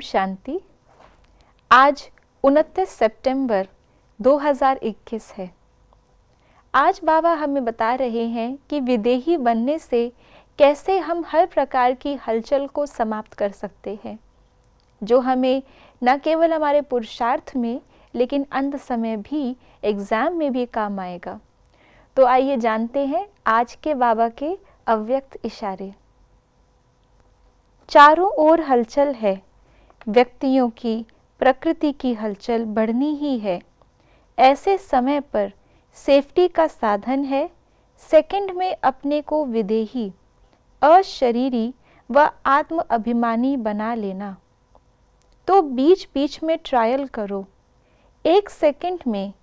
शांति। आज 29 सितंबर 2021 है। आज बाबा हमें बता रहे हैं कि विदेही बनने से कैसे हम हर प्रकार की हलचल को समाप्त कर सकते हैं, जो हमें न केवल हमारे पुरुषार्थ में लेकिन अंत समय भी एग्ज़ाम में भी काम आएगा। तो आइए जानते हैं आज के बाबा के अव्यक्त इशारे। चारों ओर हलचल है, व्यक्तियों की, प्रकृति की हलचल बढ़नी ही है। ऐसे समय पर सेफ्टी का साधन है सेकंड में अपने को विदेही, अशरीरी व आत्म अभिमानी बना लेना। तो बीच बीच में ट्रायल करो। एक सेकंड में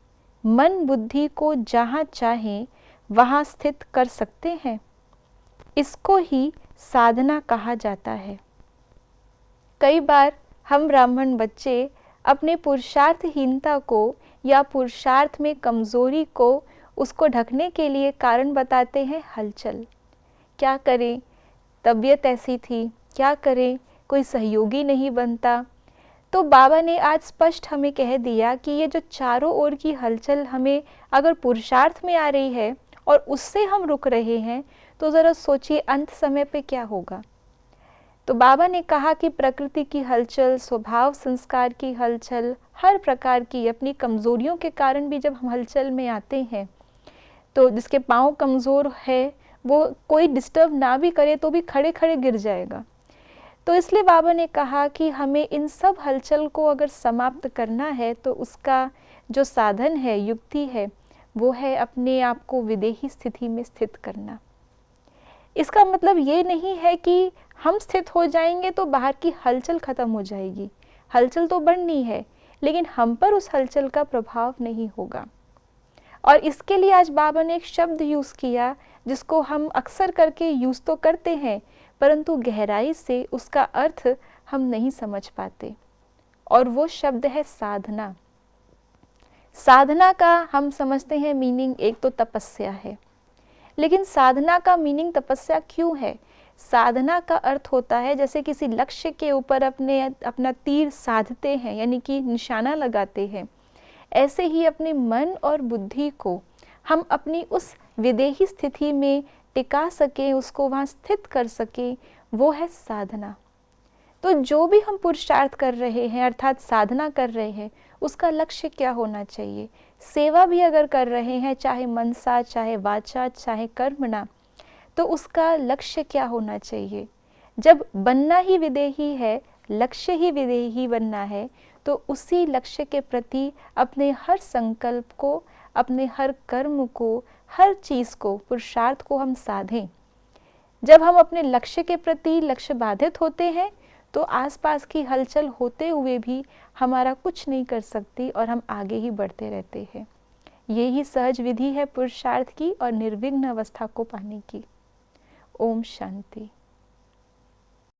मन बुद्धि को जहाँ चाहे वहाँ स्थित कर सकते हैं। इसको ही साधना कहा जाता है। कई बार हम ब्राह्मण बच्चे अपने पुरुषार्थहीनता को या पुरुषार्थ में कमज़ोरी को उसको ढकने के लिए कारण बताते हैं हलचल। क्या करें, तबीयत ऐसी थी, क्या करें, कोई सहयोगी नहीं बनता। तो बाबा ने आज स्पष्ट हमें कह दिया कि ये जो चारों ओर की हलचल हमें अगर पुरुषार्थ में आ रही है और उससे हम रुक रहे हैं, तो ज़रा सोचिए अंत समय पे क्या होगा। तो बाबा ने कहा कि प्रकृति की हलचल, स्वभाव संस्कार की हलचल, हर प्रकार की अपनी कमज़ोरियों के कारण भी जब हम हलचल में आते हैं, तो जिसके पाँव कमज़ोर है वो कोई डिस्टर्ब ना भी करे तो भी खड़े खड़े गिर जाएगा। तो इसलिए बाबा ने कहा कि हमें इन सब हलचल को अगर समाप्त करना है तो उसका जो साधन है, युक्ति है, वो है अपने आप को विदेही स्थिति में स्थित करना। इसका मतलब ये नहीं है कि हम स्थित हो जाएंगे तो बाहर की हलचल ख़त्म हो जाएगी। हलचल तो बढ़नी है, लेकिन हम पर उस हलचल का प्रभाव नहीं होगा। और इसके लिए आज बाबा ने एक शब्द यूज़ किया जिसको हम अक्सर करके यूज़ तो करते हैं, परंतु गहराई से उसका अर्थ हम नहीं समझ पाते। और वो शब्द है साधना। साधना का हम समझते हैं मीनिंग एक तो तपस्या है, लेकिन साधना का मीनिंग तपस्या क्यों है? साधना का अर्थ होता है जैसे किसी लक्ष्य के ऊपर अपना तीर साधते हैं, यानी कि निशाना लगाते हैं। ऐसे ही अपने मन और बुद्धि को हम अपनी उस विदेही स्थिति में टिका सकें, उसको वहाँ स्थित कर सकें, वो है साधना। तो जो भी हम पुरुषार्थ कर रहे हैं अर्थात साधना कर रहे हैं, उसका लक्ष्य क्या होना चाहिए? सेवा भी अगर कर रहे हैं, चाहे मनसा, चाहे वाचा, चाहे कर्मणा, तो उसका लक्ष्य क्या होना चाहिए? जब बनना ही विदेही है, लक्ष्य ही विदेही बनना है, तो उसी लक्ष्य के प्रति अपने हर संकल्प को, अपने हर कर्म को, हर चीज़ को, पुरुषार्थ को हम साधें। जब हम अपने लक्ष्य के प्रति लक्ष्य बाधित होते हैं तो आसपास की हलचल होते हुए भी हमारा कुछ नहीं कर सकती और हम आगे ही बढ़ते रहते हैं। यही सहज विधि है पुरुषार्थ की और निर्विघ्न अवस्था को पाने की। ओम शांति।